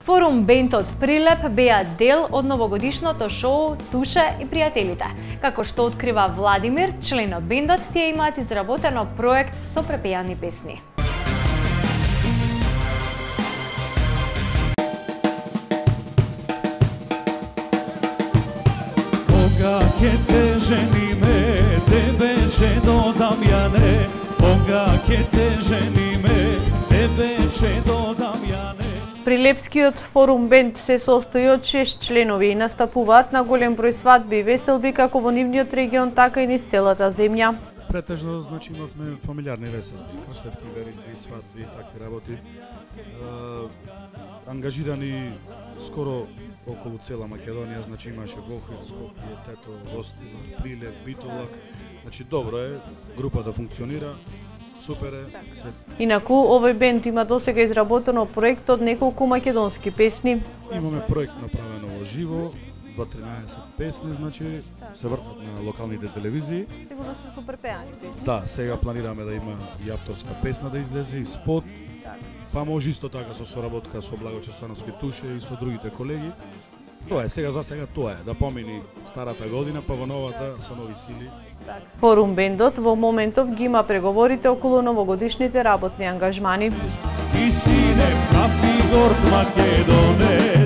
Форум бендот Прилеп беа дел од новогодишното шоу Туше и пријателите. Како што открива Владимир, член од бендот, тие имаат изработено проект со препејани песни. Кога ќе те жениме, тебе ќе додам јане. Кога ќе те жениме, тебе ќе додам јане. Прилепскиот форум бенд се состои од 6 членови и настапуваат на голем број свадби и веселби како во нивниот регион, така и низ целата земја. Претежно, значи, имавме фамилиарни веселби, крстевки, веритби, свадби, такви работи. Ангажирани скоро околу цела Македонија, значи имаше во Охрид, Скопје, Тето, Ростивар, Прилеп, Битолак. Значи добро е, група да функционира, супер е. Инаку, овој бенд има досега изработено проект од неколку македонски песни. Имаме проект направено во живо, 2-13 песни, значи се вртат на локалните телевизии. Сигурно се супер пеани песни. Да, сега планираме да има и авторска песна да излезе, и спот. Па може исто така со соработка со Благоче Становски Туше и со другите колеги. Тоа е, сега за сега тоа е, да помини старата година, па во новата со нови сили. Форум бендот во моментов ги има преговорите околу новогодишните работни ангажмани. И сине прав и горд Македоне.